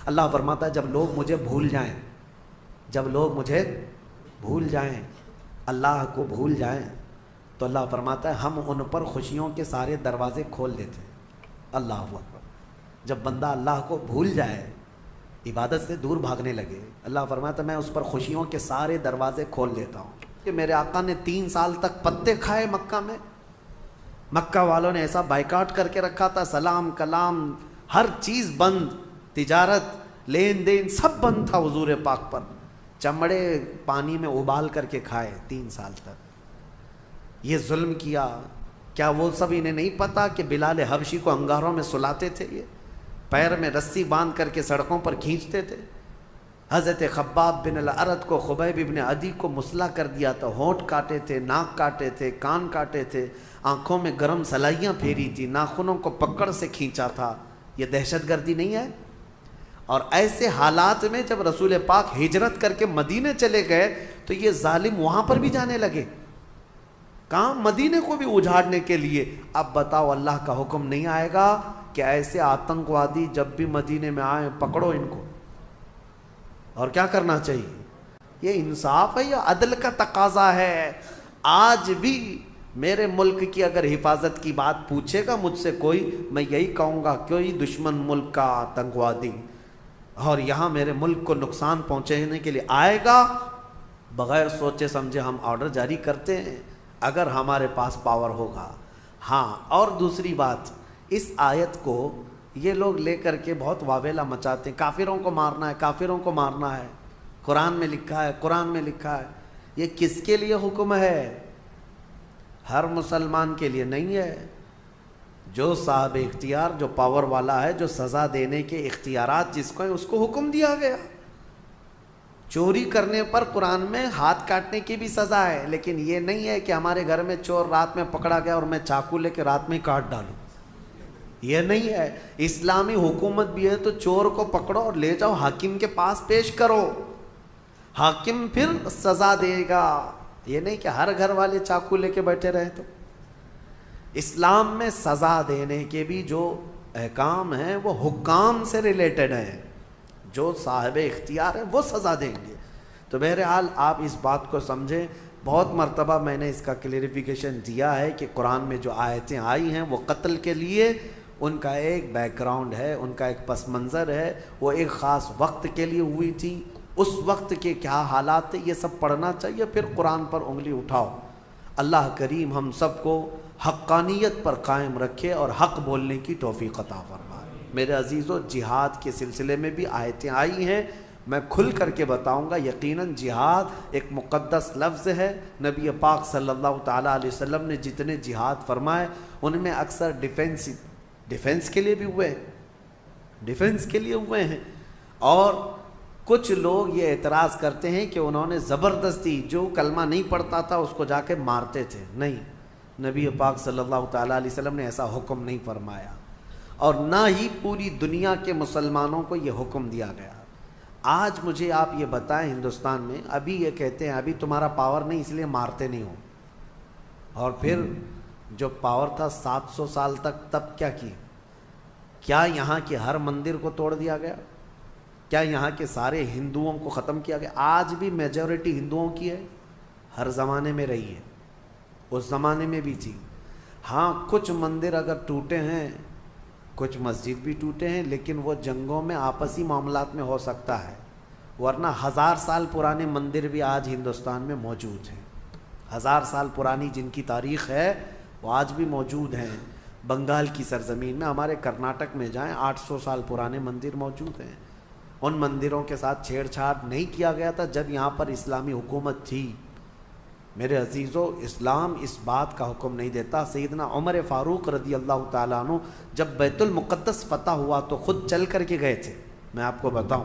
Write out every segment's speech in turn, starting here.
اللہ فرماتا ہے جب لوگ مجھے بھول جائیں، جب لوگ مجھے بھول جائیں، اللہ کو بھول جائیں، تو اللہ فرماتا ہے ہم ان پر خوشیوں کے سارے دروازے کھول دیتے ہیں۔ اللہ اکبر۔ جب بندہ اللہ کو بھول جائے، عبادت سے دور بھاگنے لگے، اللہ فرماتا ہے میں اس پر خوشیوں کے سارے دروازے کھول دیتا ہوں۔ کہ میرے آقا نے 3 سال تک پتے کھائے مکہ میں، مکہ والوں نے ایسا بائیکاٹ کر کے رکھا تھا، سلام کلام ہر چیز بند، تجارت لین دین سب بند تھا حضور پاک پر، چمڑے پانی میں ابال کر کے کھائے 3 سال تک۔ یہ ظلم کیا، کیا وہ سب انہیں نہیں پتا کہ بلال حبشی کو انگاروں میں سلاتے تھے، یہ پیر میں رسی باندھ کر کے سڑکوں پر کھینچتے تھے؟ حضرت خباب بن الارت کو، خبیب بن عدی کو مسلح کر دیا تھا، ہونٹ کاٹے تھے، ناک کاٹے تھے، کان کاٹے تھے، آنکھوں میں گرم سلائیاں پھیری تھی، ناخنوں کو پکڑ سے کھینچا تھا۔ یہ دہشت گردی نہیں ہے؟ اور ایسے حالات میں جب رسول پاک ہجرت کر کے مدینے چلے گئے تو یہ ظالم وہاں پر بھی جانے لگے، کہاں؟ مدینے کو بھی اجاڑنے کے لیے۔ اب بتاؤ اللہ کا حکم نہیں آئے گا کہ ایسے آتنکوادی جب بھی مدینے میں آئیں پکڑو ان کو؟ اور کیا کرنا چاہیے؟ یہ انصاف ہے یا عدل کا تقاضا ہے؟ آج بھی میرے ملک کی اگر حفاظت کی بات پوچھے گا مجھ سے کوئی، میں یہی کہوں گا کوئی دشمن ملک کا آتنکوادی اور یہاں میرے ملک کو نقصان پہنچانے کے لیے آئے گا، بغیر سوچے سمجھے ہم آرڈر جاری کرتے ہیں اگر ہمارے پاس پاور ہوگا۔ ہاں، اور دوسری بات، اس آیت کو یہ لوگ لے کر کے بہت واویلا مچاتے ہیں، کافروں کو مارنا ہے، کافروں کو مارنا ہے، قرآن میں لکھا ہے، قرآن میں لکھا ہے۔ یہ کس کے لیے حکم ہے؟ ہر مسلمان کے لیے نہیں ہے۔ جو صاحب اختیار، جو پاور والا ہے، جو سزا دینے کے اختیارات جس کو ہیں، اس کو حکم دیا گیا۔ چوری کرنے پر قرآن میں ہاتھ کاٹنے کی بھی سزا ہے، لیکن یہ نہیں ہے کہ ہمارے گھر میں چور رات میں پکڑا گیا اور میں چاقو لے کے رات میں کاٹ ڈالوں، یہ نہیں ہے۔ اسلامی حکومت بھی ہے تو چور کو پکڑو اور لے جاؤ حاکم کے پاس پیش کرو، حاکم پھر سزا دے گا، یہ نہیں کہ ہر گھر والے چاقو لے کے بیٹھے رہے۔ تو اسلام میں سزا دینے کے بھی جو احکام ہیں وہ حکام سے ریلیٹڈ ہیں، جو صاحب اختیار ہے وہ سزا دیں گے۔ تو بہرحال آپ اس بات کو سمجھیں، بہت مرتبہ میں نے اس کا کلیریفیکیشن دیا ہے کہ قرآن میں جو آیتیں آئی ہیں وہ قتل کے لیے ان کا ایک بیک گراؤنڈ ہے، ان کا ایک پس منظر ہے، وہ ایک خاص وقت کے لیے ہوئی تھی، اس وقت کے کیا حالات تھے یہ سب پڑھنا چاہیے، پھر قرآن پر انگلی اٹھاؤ۔ اللہ کریم ہم سب کو حقانیت پر قائم رکھے اور حق بولنے کی توفیق عطا فرمائے۔ میرے عزیزو، جہاد کے سلسلے میں بھی آیتیں آئی ہیں، میں کھل کر کے بتاؤں گا۔ یقیناً جہاد ایک مقدس لفظ ہے، نبی پاک صلی اللہ تعالیٰ علیہ وسلم نے جتنے جہاد فرمائے ان میں اکثر ڈیفنس کے لیے بھی ہوئے ہیں، ڈیفنس کے لیے ہوئے ہیں۔ اور کچھ لوگ یہ اعتراض کرتے ہیں کہ انہوں نے زبردستی جو کلمہ نہیں پڑھتا تھا اس کو جا کے مارتے تھے، نہیں، نبی پاک صلی اللہ تعالیٰ علیہ وسلم نے ایسا حکم نہیں فرمایا، اور نہ ہی پوری دنیا کے مسلمانوں کو یہ حکم دیا گیا۔ آج مجھے آپ یہ بتائیں، ہندوستان میں ابھی یہ کہتے ہیں ابھی تمہارا پاور نہیں اس لیے مارتے نہیں ہو، اور پھر جو پاور تھا 700 سال تک تب کیا کی؟ کیا یہاں کے ہر مندر کو توڑ دیا گیا؟ کیا یہاں کے سارے ہندوؤں کو ختم کیا گیا؟ آج بھی میجورٹی ہندوؤں کی ہے، ہر زمانے میں رہی ہے، اس زمانے میں بھی تھی۔ ہاں، کچھ مندر اگر ٹوٹے ہیں، کچھ مسجد بھی ٹوٹے ہیں، لیکن وہ جنگوں میں آپسی معاملات میں ہو سکتا ہے، ورنہ 1000 سال پرانے مندر بھی آج ہندوستان میں موجود ہیں، 1000 سال پرانی جن کی تاریخ ہے وہ آج بھی موجود ہیں۔ بنگال کی سرزمین میں، ہمارے کرناٹک میں جائیں، 800 سال پرانے مندر موجود ہیں۔ ان مندروں کے ساتھ چھیڑ چھاڑ نہیں کیا گیا تھا جب یہاں پر اسلامی حکومت تھی۔ میرے عزیزو، اسلام اس بات کا حکم نہیں دیتا۔ سیدنا عمر فاروق رضی اللہ تعالیٰ عنہ جب بیت المقدس فتح ہوا تو خود چل کر کے گئے تھے۔ میں آپ کو بتاؤں،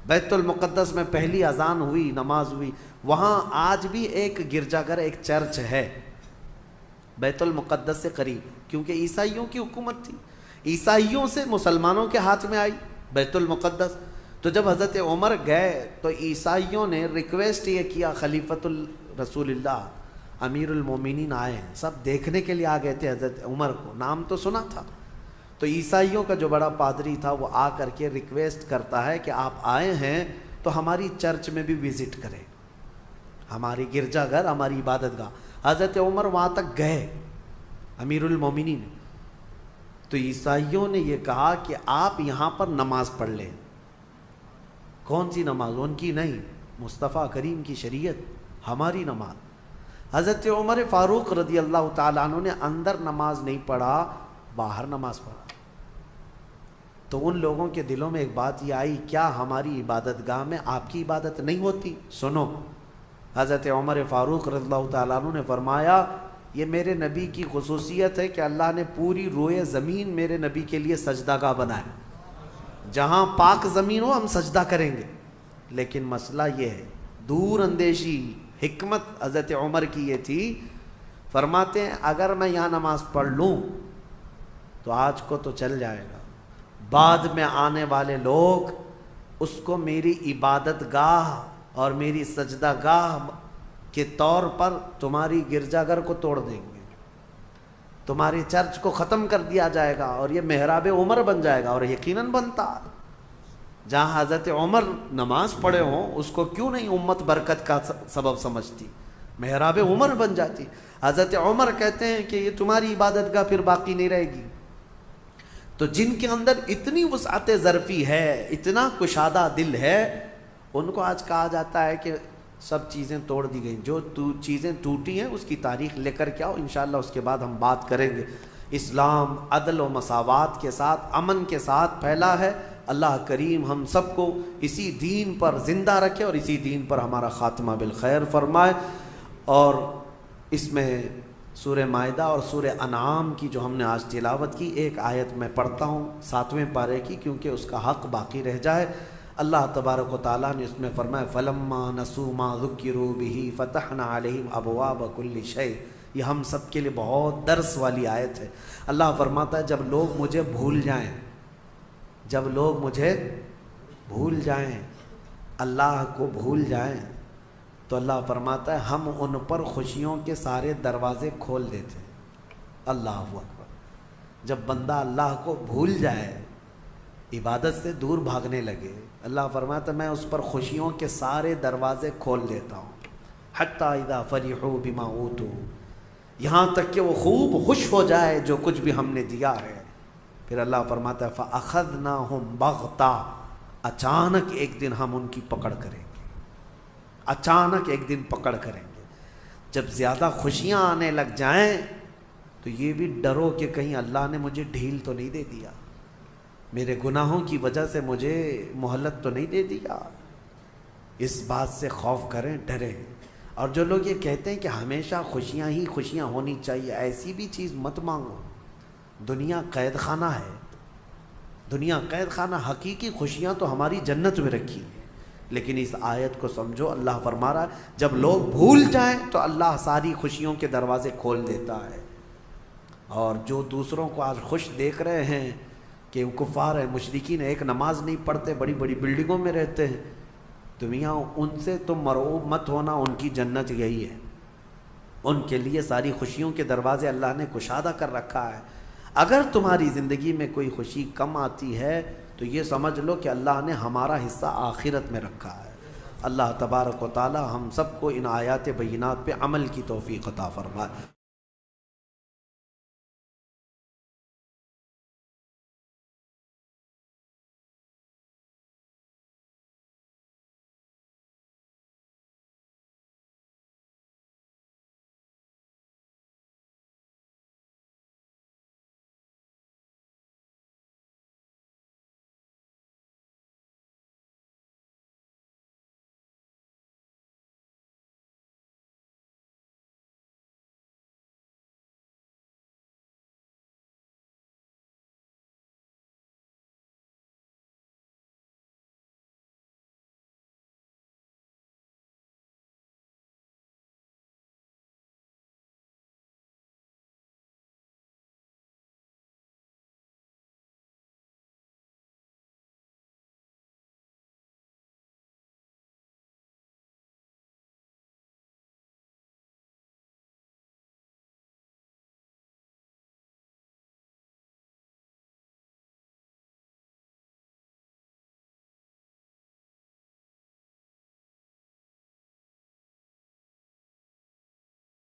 بیت المقدس میں پہلی اذان ہوئی، نماز ہوئی، وہاں آج بھی ایک گرجا گھر، ایک چرچ ہے بیت المقدس سے قریب، کیونکہ عیسائیوں کی حکومت تھی، عیسائیوں سے مسلمانوں کے ہاتھ میں آئی بیت المقدس۔ تو جب حضرت عمر گئے تو عیسائیوں نے ریکویسٹ یہ کیا، خلیفۃ رسول اللہ امیر المومنین آئے ہیں، سب دیکھنے کے لیے آ گئے تھے حضرت عمر کو، نام تو سنا تھا۔ تو عیسائیوں کا جو بڑا پادری تھا وہ آ کر کے ریکویسٹ کرتا ہے کہ آپ آئے ہیں تو ہماری چرچ میں بھی وزٹ کریں، ہماری گرجا گھر، ہماری عبادت گاہ۔ حضرت عمر وہاں تک گئے، امیر المومنین، تو عیسائیوں نے یہ کہا کہ آپ یہاں پر نماز پڑھ لیں۔ کون سی نماز؟ ان کی نہیں، مصطفیٰ کریم کی شریعت، ہماری نماز۔ حضرت عمر فاروق رضی اللہ تعالیٰ عنہ نے اندر نماز نہیں پڑھا، باہر نماز پڑھا۔ تو ان لوگوں کے دلوں میں ایک بات یہ آئی، کیا ہماری عبادت گاہ میں آپ کی عبادت نہیں ہوتی؟ سنو، حضرت عمر فاروق رضی اللہ تعالیٰ عنہ نے فرمایا، یہ میرے نبی کی خصوصیت ہے کہ اللہ نے پوری روئے زمین میرے نبی کے لیے سجدہ گاہ بنایا، جہاں پاک زمین ہو ہم سجدہ کریں گے۔ لیکن مسئلہ یہ ہے، دور اندیشی حکمت حضرت عمر کی یہ تھی، فرماتے ہیں اگر میں یہاں نماز پڑھ لوں تو آج کو تو چل جائے گا، بعد میں آنے والے لوگ اس کو میری عبادت گاہ اور میری سجدہ گاہ کے طور پر تمہاری گرجا گھر کو توڑ دیں گے، تمہاری چرچ کو ختم کر دیا جائے گا اور یہ محراب عمر بن جائے گا۔ اور یقیناً بنتا، جہاں حضرت عمر نماز پڑھے ہوں اس کو کیوں نہیں امت برکت کا سبب سمجھتی، محراب عمر بن جاتی۔ حضرت عمر کہتے ہیں کہ یہ تمہاری عبادت گاہ پھر باقی نہیں رہے گی۔ تو جن کے اندر اتنی وسعت ظرفی ہے، اتنا کشادہ دل ہے، ان کو آج کہا جاتا ہے کہ سب چیزیں توڑ دی گئیں، جو چیزیں ٹوٹی ہیں اس کی تاریخ لے کر کے آؤ، انشاءاللہ اس کے بعد ہم بات کریں گے۔ اسلام عدل و مساوات کے ساتھ، امن کے ساتھ پھیلا ہے۔ اللہ کریم ہم سب کو اسی دین پر زندہ رکھے اور اسی دین پر ہمارا خاتمہ بالخیر فرمائے۔ اور اس میں سورہ مائدہ اور سورہ انعام کی جو ہم نے آج تلاوت کی، ایک آیت میں پڑھتا ہوں 7ویں پارے کی، کیونکہ اس کا حق باقی رہ جائے۔ اللہ تبارک و تعالیٰ نے اس میں فرمایا فَلَمَّا نَسُوا مَا ذُكِّرُوا بِهِ فَتَحْنَا عَلَيْهِمْ أَبْوَابَ كُلِّ شَيْءٍ۔ یہ ہم سب کے لیے بہت درس والی آیت ہے۔ اللہ فرماتا ہے جب لوگ مجھے بھول جائیں، جب لوگ مجھے بھول جائیں، اللہ کو بھول جائیں، تو اللہ فرماتا ہے ہم ان پر خوشیوں کے سارے دروازے کھول دیتے ہیں۔ اللہ اکبر۔ جب بندہ اللہ کو بھول جائے، عبادت سے دور بھاگنے لگے، اللہ فرماتا ہے میں اس پر خوشیوں کے سارے دروازے کھول دیتا ہوں۔ حتی اذا فرحوا بما اوتوا، یہاں تک کہ وہ خوب خوش ہو جائے جو کچھ بھی ہم نے دیا ہے۔ پھر اللہ فرماتا ہے فَأَخَذْنَاهُمْ بَغْتَةً، اچانک ایک دن ہم ان کی پکڑ کریں گے، اچانک ایک دن پکڑ کریں گے۔ جب زیادہ خوشیاں آنے لگ جائیں تو یہ بھی ڈرو کہ کہیں اللہ نے مجھے ڈھیل تو نہیں دے دیا، میرے گناہوں کی وجہ سے مجھے مہلت تو نہیں دے دیا۔ اس بات سے خوف کریں، ڈریں۔ اور جو لوگ یہ کہتے ہیں کہ ہمیشہ خوشیاں ہی خوشیاں ہونی چاہیے، ایسی بھی چیز مت مانگو۔ دنیا قید خانہ ہے، دنیا قید خانہ، حقیقی خوشیاں تو ہماری جنت میں رکھی ہیں۔ لیکن اس آیت کو سمجھو، اللہ فرما رہا ہے جب لوگ بھول جائیں تو اللہ ساری خوشیوں کے دروازے کھول دیتا ہے۔ اور جو دوسروں کو آج خوش دیکھ رہے ہیں کہ وہ کفار ہیں، مشرکین ہیں، ایک نماز نہیں پڑھتے، بڑی بڑی بلڈنگوں میں رہتے ہیں، تو میاں ان سے تم مرعوب مت ہونا، ان کی جنت یہی ہے، ان کے لیے ساری خوشیوں کے دروازے اللہ نے کشادہ کر رکھا ہے۔ اگر تمہاری زندگی میں کوئی خوشی کم آتی ہے تو یہ سمجھ لو کہ اللہ نے ہمارا حصہ آخرت میں رکھا ہے۔ اللہ تبارک و تعالی ہم سب کو ان آیات بینات پہ عمل کی توفیق عطا فرمائے۔